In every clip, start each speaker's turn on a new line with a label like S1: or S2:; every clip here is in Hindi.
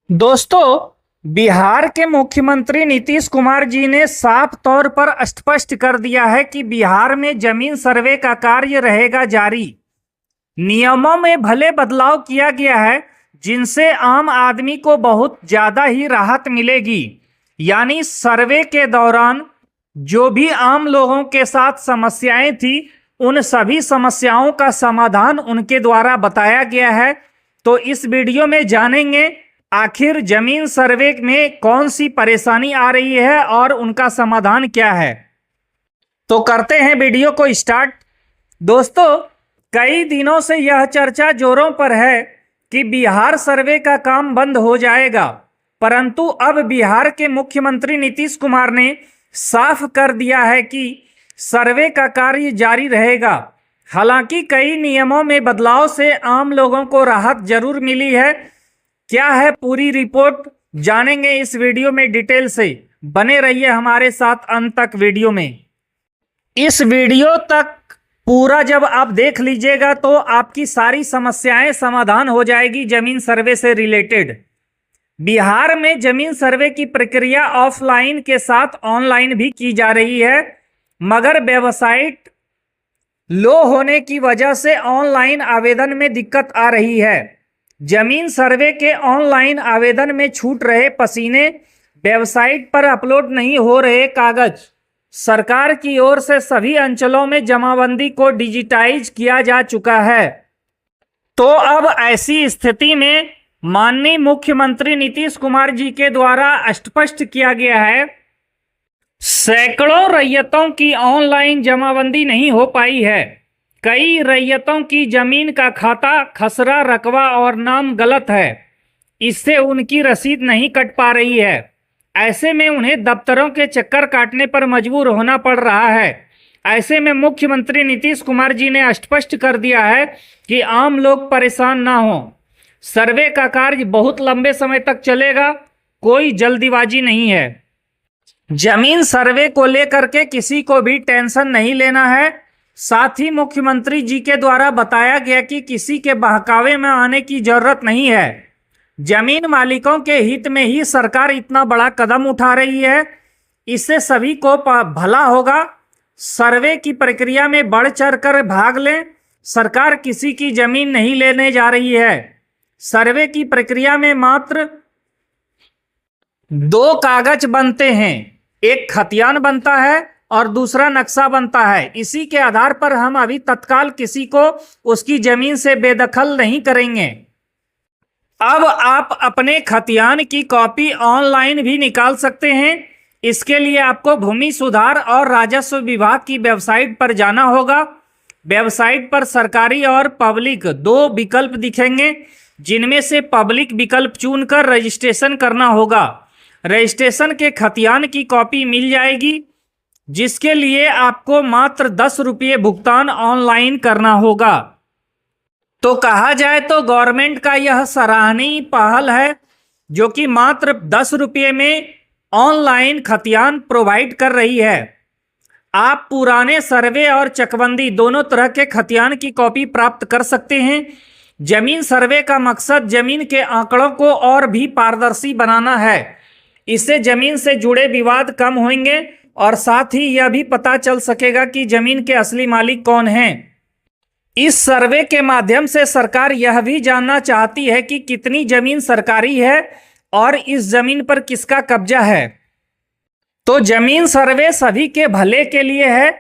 S1: दोस्तों, बिहार के मुख्यमंत्री नीतीश कुमार जी ने साफ तौर पर स्पष्ट कर दिया है कि बिहार में जमीन सर्वे का कार्य रहेगा जारी। नियमों में भले बदलाव किया गया है, जिनसे आम आदमी को बहुत ज्यादा ही राहत मिलेगी। यानी सर्वे के दौरान जो भी आम लोगों के साथ समस्याएं थी, उन सभी समस्याओं का समाधान उनके द्वारा बताया गया है। तो इस वीडियो में जानेंगे आखिर जमीन सर्वे में कौन सी परेशानी आ रही है और उनका समाधान क्या है। तो करते हैं वीडियो को स्टार्ट। दोस्तों, कई दिनों से यह चर्चा जोरों पर है कि बिहार सर्वे का काम बंद हो जाएगा, परंतु अब बिहार के मुख्यमंत्री नीतीश कुमार ने साफ कर दिया है कि सर्वे का कार्य जारी रहेगा। हालांकि कई नियमों में बदलाव से आम लोगों को राहत जरूर मिली है। क्या है पूरी रिपोर्ट जानेंगे इस वीडियो में डिटेल से। बने रहिए हमारे साथ अंत तक वीडियो में। इस वीडियो तक पूरा जब आप देख लीजिएगा तो आपकी सारी समस्याएं समाधान हो जाएगी जमीन सर्वे से रिलेटेड। बिहार में जमीन सर्वे की प्रक्रिया ऑफलाइन के साथ ऑनलाइन भी की जा रही है, मगर वेबसाइट लो होने की वजह से ऑनलाइन आवेदन में दिक्कत आ रही है। जमीन सर्वे के ऑनलाइन आवेदन में छूट रहे पसीने, वेबसाइट पर अपलोड नहीं हो रहे कागज। सरकार की ओर से सभी अंचलों में जमाबंदी को डिजिटाइज किया जा चुका है। तो अब ऐसी स्थिति में माननीय मुख्यमंत्री नीतीश कुमार जी के द्वारा स्पष्ट किया गया है, सैकड़ों रैयतों की ऑनलाइन जमाबंदी नहीं हो पाई है। कई रैयतों की जमीन का खाता, खसरा, रकबा और नाम गलत है। इससे उनकी रसीद नहीं कट पा रही है। ऐसे में उन्हें दफ्तरों के चक्कर काटने पर मजबूर होना पड़ रहा है। ऐसे में मुख्यमंत्री नीतीश कुमार जी ने स्पष्ट कर दिया है कि आम लोग परेशान ना हो। सर्वे का कार्य बहुत लंबे समय तक चलेगा, कोई जल्दीबाजी नहीं है। जमीन सर्वे को लेकर के किसी को भी टेंशन नहीं लेना है। साथ ही मुख्यमंत्री जी के द्वारा बताया गया कि किसी के बहकावे में आने की जरूरत नहीं है। जमीन मालिकों के हित में ही सरकार इतना बड़ा कदम उठा रही है। इससे सभी को भला होगा। सर्वे की प्रक्रिया में बढ़ चढ़ कर भाग लें। सरकार किसी की जमीन नहीं लेने जा रही है। सर्वे की प्रक्रिया में मात्र 2 कागज बनते हैं, एक खतियान बनता है और दूसरा नक्शा बनता है। इसी के आधार पर हम अभी तत्काल किसी को उसकी जमीन से बेदखल नहीं करेंगे। अब आप अपने खतियान की कॉपी ऑनलाइन भी निकाल सकते हैं। इसके लिए आपको भूमि सुधार और राजस्व विभाग की वेबसाइट पर जाना होगा। वेबसाइट पर सरकारी और पब्लिक 2 विकल्प दिखेंगे, जिनमें से पब्लिक विकल्प चुनकर रजिस्ट्रेशन करना होगा। रजिस्ट्रेशन के खतियान की कॉपी मिल जाएगी, जिसके लिए आपको मात्र 10 रुपये भुगतान ऑनलाइन करना होगा। तो कहा जाए तो गवर्नमेंट का यह सराहनीय पहल है, जो कि मात्र 10 रुपये में ऑनलाइन खतियान प्रोवाइड कर रही है। आप पुराने सर्वे और चकबंदी दोनों तरह के खतियान की कॉपी प्राप्त कर सकते हैं। जमीन सर्वे का मकसद जमीन के आंकड़ों को और भी पारदर्शी बनाना है। इससे जमीन से जुड़े विवाद कम होंगे और साथ ही यह भी पता चल सकेगा कि जमीन के असली मालिक कौन हैं। इस सर्वे के माध्यम से सरकार यह भी जानना चाहती है कि कितनी जमीन सरकारी है और इस जमीन पर किसका कब्जा है। तो जमीन सर्वे सभी के भले के लिए है।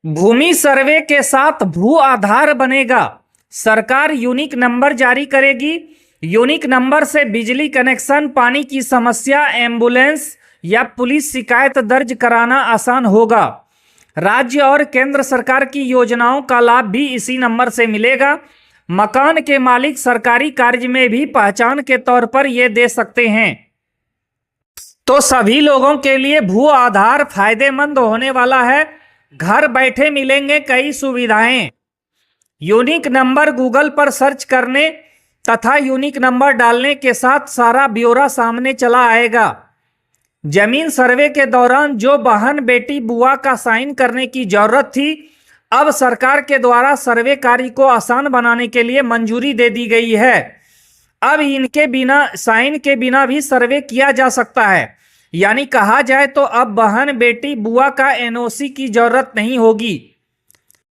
S1: भूमि सर्वे के साथ भू आधार बनेगा। सरकार यूनिक नंबर जारी करेगी। यूनिक नंबर से बिजली कनेक्शन, पानी की समस्या, एम्बुलेंस या पुलिस शिकायत दर्ज कराना आसान होगा। राज्य और केंद्र सरकार की योजनाओं का लाभ भी इसी नंबर से मिलेगा। मकान के मालिक सरकारी कार्य में भी पहचान के तौर पर ये दे सकते हैं। तो सभी लोगों के लिए भू आधार फायदेमंद होने वाला है। घर बैठे मिलेंगे कई सुविधाएं। यूनिक नंबर गूगल पर सर्च करने तथा यूनिक नंबर डालने के साथ सारा ब्यौरा सामने चला आएगा। जमीन सर्वे के दौरान जो बहन, बेटी, बुआ का साइन करने की जरूरत थी, अब सरकार के द्वारा सर्वे कार्य को आसान बनाने के लिए मंजूरी दे दी गई है। अब इनके बिना, साइन के बिना भी सर्वे किया जा सकता है। यानी कहा जाए तो अब बहन, बेटी, बुआ का एनओसी की जरूरत नहीं होगी।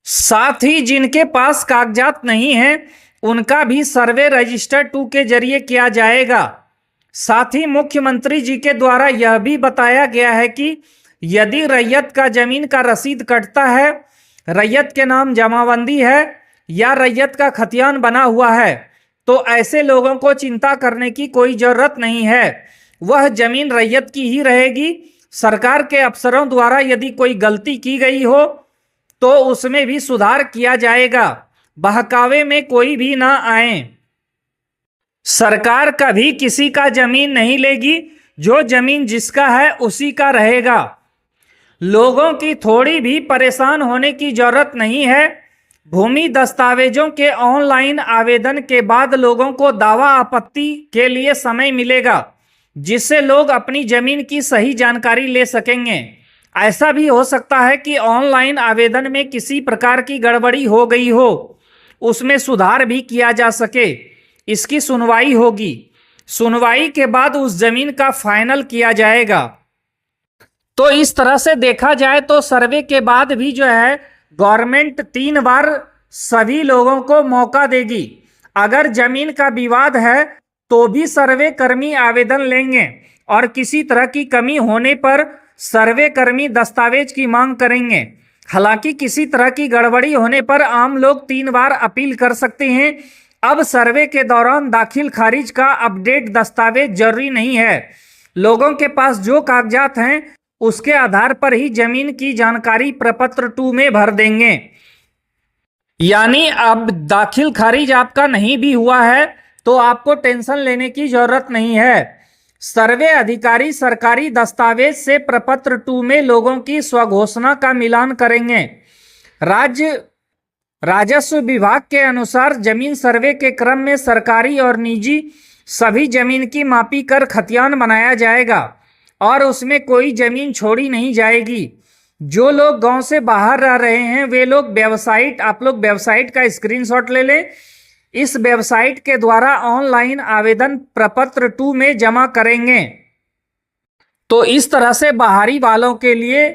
S1: साथ ही जिनके पास कागजात नहीं है उनका भी सर्वे रजिस्टर 2 के जरिए किया जाएगा। साथ ही मुख्यमंत्री जी के द्वारा यह भी बताया गया है कि यदि रैयत का जमीन का रसीद कटता है, रैयत के नाम जमाबंदी है या रैयत का खतियान बना हुआ है, तो ऐसे लोगों को चिंता करने की कोई जरूरत नहीं है। वह जमीन रैयत की ही रहेगी। सरकार के अफसरों द्वारा यदि कोई गलती की गई हो तो उसमें भी सुधार किया जाएगा। बहकावे में कोई भी ना आए। सरकार कभी किसी का जमीन नहीं लेगी। जो जमीन जिसका है उसी का रहेगा। लोगों की थोड़ी भी परेशान होने की जरूरत नहीं है। भूमि दस्तावेजों के ऑनलाइन आवेदन के बाद लोगों को दावा आपत्ति के लिए समय मिलेगा, जिससे लोग अपनी जमीन की सही जानकारी ले सकेंगे। ऐसा भी हो सकता है कि ऑनलाइन आवेदन में किसी प्रकार की गड़बड़ी हो गई हो, उसमें सुधार भी किया जा सके। इसकी सुनवाई होगी। सुनवाई के बाद उस जमीन का फाइनल किया जाएगा। तो इस तरह से देखा जाए तो सर्वे के बाद भी जो है गवर्नमेंट 3 बार सभी लोगों को मौका देगी। अगर जमीन का विवाद है तो भी सर्वे कर्मी आवेदन लेंगे और किसी तरह की कमी होने पर सर्वे कर्मी दस्तावेज की मांग करेंगे। हालांकि किसी तरह की गड़बड़ी होने पर आम लोग 3 बार अपील कर सकते हैं। अब सर्वे के दौरान दाखिल खारिज का अपडेट दस्तावेज जरूरी नहीं है। लोगों के पास जो कागजात हैं उसके आधार पर ही जमीन की जानकारी प्रपत्र 2 में भर देंगे। यानी अब दाखिल खारिज आपका नहीं भी हुआ है तो आपको टेंशन लेने की जरूरत नहीं है। सर्वे अधिकारी सरकारी दस्तावेज से प्रपत्र 2 में लोगों की स्वघोषणा का मिलान करेंगे। राजस्व विभाग के अनुसार जमीन सर्वे के क्रम में सरकारी और निजी सभी जमीन की मापी कर खतियान बनाया जाएगा और उसमें कोई जमीन छोड़ी नहीं जाएगी। जो लोग गांव से बाहर रह रहे हैं वे लोग आप लोग वेबसाइट का स्क्रीनशॉट ले लें। इस वेबसाइट के द्वारा ऑनलाइन आवेदन प्रपत्र 2 में जमा करेंगे। तो इस तरह से बाहरी वालों के लिए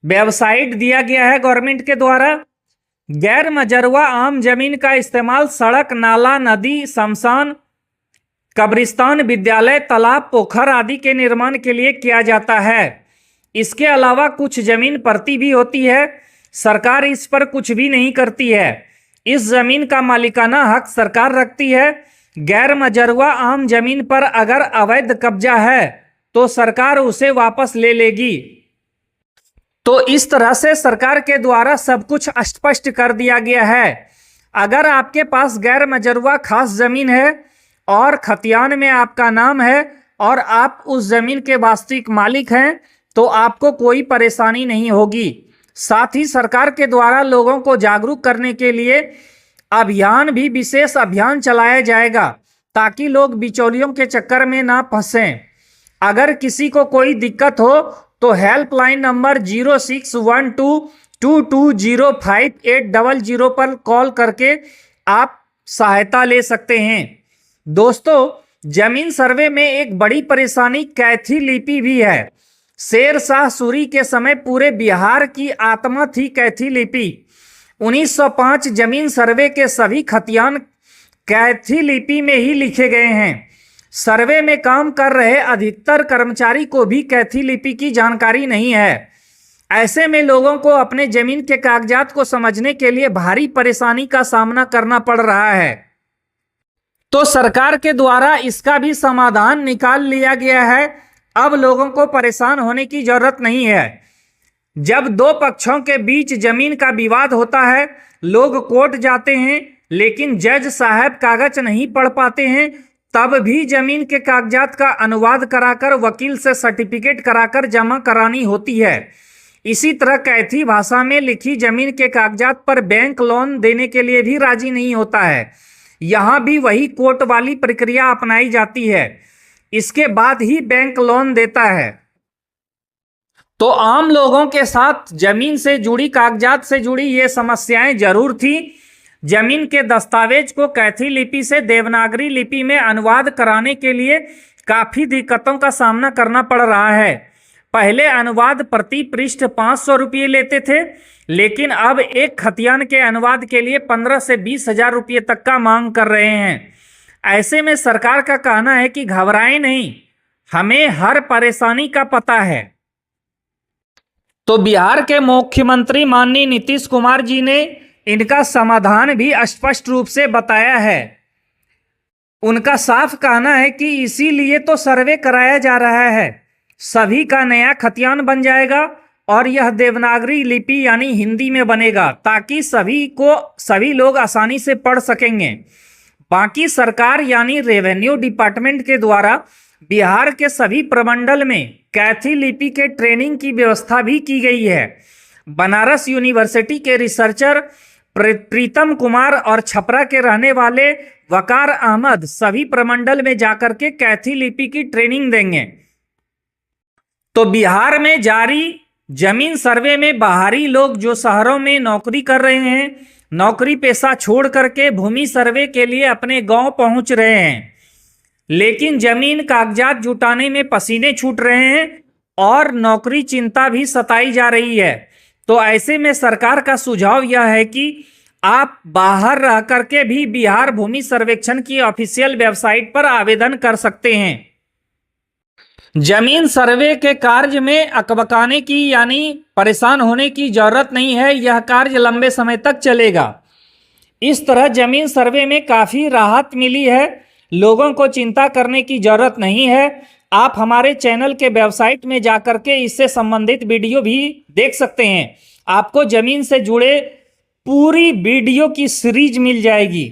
S1: वेबसाइट दिया गया है गवर्नमेंट के द्वारा। गैर मजरूआ आम जमीन का इस्तेमाल सड़क, नाला, नदी, शमशान, कब्रिस्तान, विद्यालय, तालाब, पोखर आदि के निर्माण के लिए किया जाता है। इसके अलावा कुछ जमीन परती भी होती है। सरकार इस पर कुछ भी नहीं करती है। इस जमीन का मालिकाना हक सरकार रखती है। गैर मजरूआ आम जमीन पर अगर अवैध कब्जा है तो सरकार उसे वापस ले लेगी। तो इस तरह से सरकार के द्वारा सब कुछ स्पष्ट कर दिया गया है। अगर आपके पास गैर मजरूआ खास जमीन है और खतियान में आपका नाम है और आप उस जमीन के वास्तविक मालिक हैं तो आपको कोई परेशानी नहीं होगी। साथ ही सरकार के द्वारा लोगों को जागरूक करने के लिए विशेष अभियान चलाया जाएगा ताकि लोग बिचौलियों के चक्कर में ना फंसें। अगर किसी को कोई दिक्कत हो तो हेल्पलाइन नंबर 0612220580 पर कॉल करके आप सहायता ले सकते हैं। दोस्तों, जमीन सर्वे में एक बड़ी परेशानी कैथी लिपि भी है। शेर शाह सूरी के समय पूरे बिहार की आत्मा थी कैथी लिपि। 1905 जमीन सर्वे के सभी खतियान कैथी लिपि में ही लिखे गए हैं। सर्वे में काम कर रहे अधिकतर कर्मचारी को भी कैथी लिपि की जानकारी नहीं है। ऐसे में लोगों को अपने जमीन के कागजात को समझने के लिए भारी परेशानी का सामना करना पड़ रहा है। तो सरकार के द्वारा इसका भी समाधान निकाल लिया गया है। अब लोगों को परेशान होने की जरूरत नहीं है। जब 2 पक्षों के बीच जमीन का विवाद होता है, लोग कोर्ट जाते हैं, लेकिन जज साहब कागज नहीं पढ़ पाते हैं, तब भी जमीन के कागजात का अनुवाद कराकर वकील से सर्टिफिकेट कराकर जमा करानी होती है। इसी तरह कैथी भाषा में लिखी जमीन के कागजात पर बैंक लोन देने के लिए भी राजी नहीं होता है। यहाँ भी वही कोर्ट वाली प्रक्रिया अपनाई जाती है। इसके बाद ही बैंक लोन देता है। तो आम लोगों के साथ जमीन से जुड़ी, कागजात से जुड़ी ये समस्याएं जरूर थी, जमीन के दस्तावेज को कैथी लिपि से देवनागरी लिपि में अनुवाद कराने के लिए काफी दिक्कतों का सामना करना पड़ रहा है। पहले अनुवाद प्रति पृष्ठ 500 रुपये लेते थे, लेकिन अब एक खतियान के अनुवाद के लिए 15 से 20 हजार रुपये तक का मांग कर रहे हैं। ऐसे में सरकार का कहना है कि घबराएं नहीं, हमें हर परेशानी का पता है। तो बिहार के मुख्यमंत्री माननीय नीतीश कुमार जी ने इनका समाधान भी स्पष्ट रूप से बताया है। उनका साफ कहना है कि इसीलिए तो सर्वे कराया जा रहा है, सभी का नया खतियान बन जाएगा और यह देवनागरी लिपि यानी हिंदी में बनेगा, ताकि सभी लोग आसानी से पढ़ सकेंगे। बाकी सरकार यानी रेवेन्यू डिपार्टमेंट के द्वारा बिहार के सभी प्रमंडल में कैथी लिपि के ट्रेनिंग की व्यवस्था भी की गई है। बनारस यूनिवर्सिटी के रिसर्चर प्रीतम कुमार और छपरा के रहने वाले वकार अहमद सभी प्रमंडल में जाकर के कैथी लिपि की ट्रेनिंग देंगे। तो बिहार में जारी जमीन सर्वे में बाहरी लोग जो शहरों में नौकरी कर रहे हैं, नौकरी पेशा छोड़ करके भूमि सर्वे के लिए अपने गांव पहुंच रहे हैं, लेकिन जमीन कागजात जुटाने में पसीने छूट रहे हैं और नौकरी चिंता भी सताई जा रही है। तो ऐसे में सरकार का सुझाव यह है कि आप बाहर रह करके भी बिहार भूमि सर्वेक्षण की ऑफिशियल वेबसाइट पर आवेदन कर सकते हैं। जमीन सर्वे के कार्य में अकबकाने की यानी परेशान होने की जरूरत नहीं है, यह कार्य लंबे समय तक चलेगा। इस तरह जमीन सर्वे में काफ़ी राहत मिली है, लोगों को चिंता करने की जरूरत नहीं है। आप हमारे चैनल के वेबसाइट में जाकर के इससे संबंधित वीडियो भी देख सकते हैं। आपको जमीन से जुड़े पूरी वीडियो की सीरीज मिल जाएगी।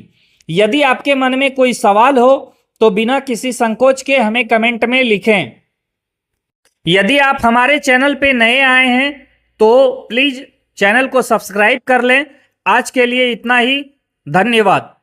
S1: यदि आपके मन में कोई सवाल हो तो बिना किसी संकोच के हमें कमेंट में लिखें। यदि आप हमारे चैनल पे नए आए हैं तो प्लीज़ चैनल को सब्सक्राइब कर लें। आज के लिए इतना ही, धन्यवाद।